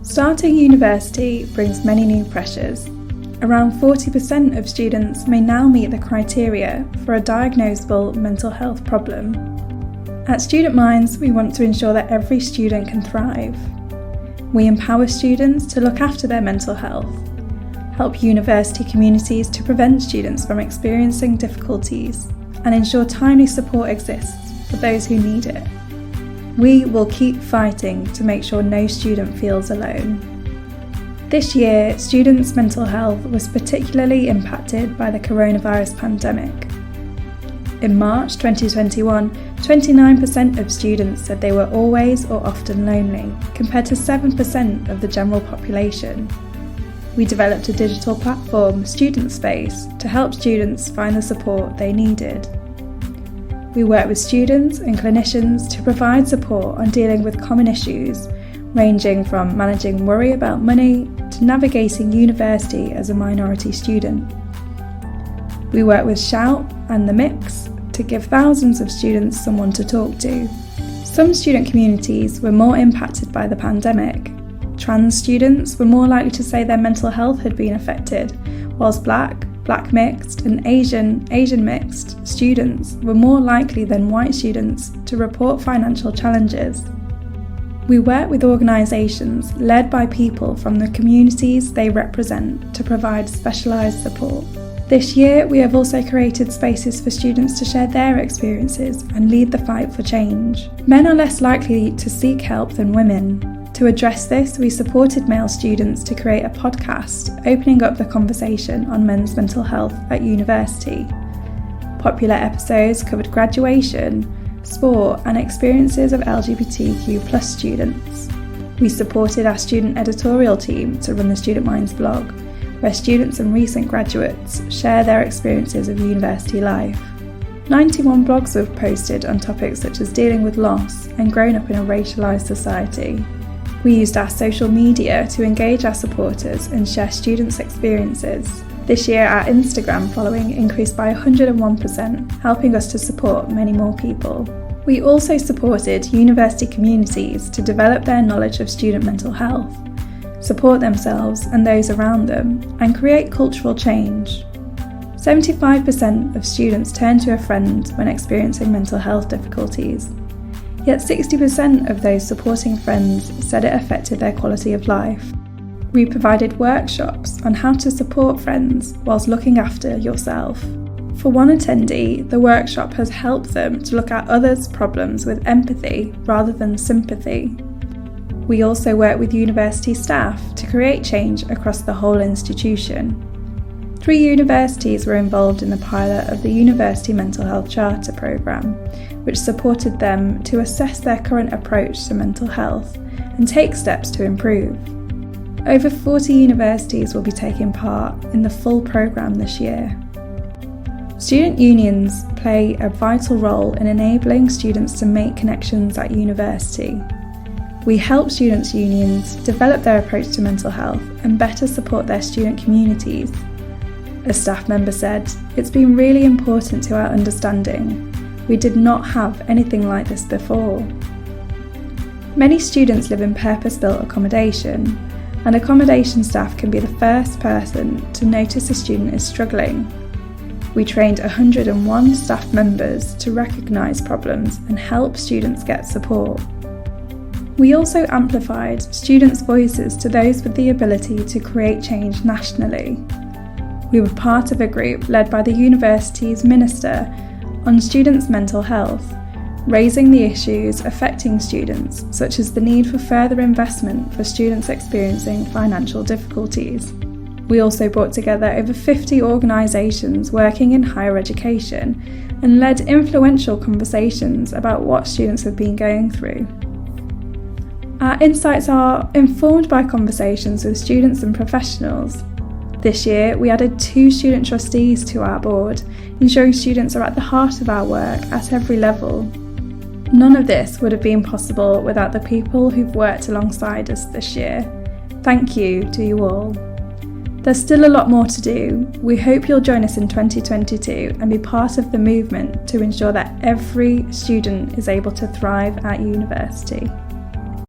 Starting university brings many new pressures. Around 40% of students may now meet the criteria for a diagnosable mental health problem. At Student Minds, we want to ensure that every student can thrive. We empower students to look after their mental health, help university communities to prevent students from experiencing difficulties, and ensure timely support exists for those who need it. We will keep fighting to make sure no student feels alone. This year, students' mental health was particularly impacted by the coronavirus pandemic. In March 2021, 29% of students said they were always or often lonely, compared to 7% of the general population. We developed a digital platform, Student Space, to help students find the support they needed. We work with students and clinicians to provide support on dealing with common issues, ranging from managing worry about money to navigating university as a minority student. We work with Shout and The Mix to give thousands of students someone to talk to. Some student communities were more impacted by the pandemic. Trans students were more likely to say their mental health had been affected, whilst Black mixed and Asian mixed students were more likely than white students to report financial challenges. We work with organisations led by people from the communities they represent to provide specialised support. This year, we have also created spaces for students to share their experiences and lead the fight for change. Men are less likely to seek help than women. To address this, we supported male students to create a podcast opening up the conversation on men's mental health at university. Popular episodes covered graduation, sport, and experiences of LGBTQ+ students. We supported our student editorial team to run the Student Minds blog, where students and recent graduates share their experiences of university life. 91 blogs were posted on topics such as dealing with loss and growing up in a racialised society. We used our social media to engage our supporters and share students' experiences. This year, our Instagram following increased by 101%, helping us to support many more people. We also supported university communities to develop their knowledge of student mental health, support themselves and those around them, and create cultural change. 75% of students turn to a friend when experiencing mental health difficulties. Yet 60% of those supporting friends said it affected their quality of life. We provided workshops on how to support friends whilst looking after yourself. For one attendee, the workshop has helped them to look at others' problems with empathy rather than sympathy. We also work with university staff to create change across the whole institution. 3 universities were involved in the pilot of the University Mental Health Charter programme, which supported them to assess their current approach to mental health and take steps to improve. Over 40 universities will be taking part in the full programme this year. Student unions play a vital role in enabling students to make connections at university. We help students' unions develop their approach to mental health and better support their student communities. A staff member said, "It's been really important to our understanding. We did not have anything like this before." Many students live in purpose-built accommodation, and accommodation staff can be the first person to notice a student is struggling. We trained 101 staff members to recognise problems and help students get support. We also amplified students' voices to those with the ability to create change nationally. We were part of a group led by the university's Minister on students' mental health, raising the issues affecting students, such as the need for further investment for students experiencing financial difficulties. We also brought together over 50 organisations working in higher education and led influential conversations about what students have been going through. Our insights are informed by conversations with students and professionals. This year, we added 2 student trustees to our board, ensuring students are at the heart of our work at every level. None of this would have been possible without the people who've worked alongside us this year. Thank you to you all. There's still a lot more to do. We hope you'll join us in 2022 and be part of the movement to ensure that every student is able to thrive at university.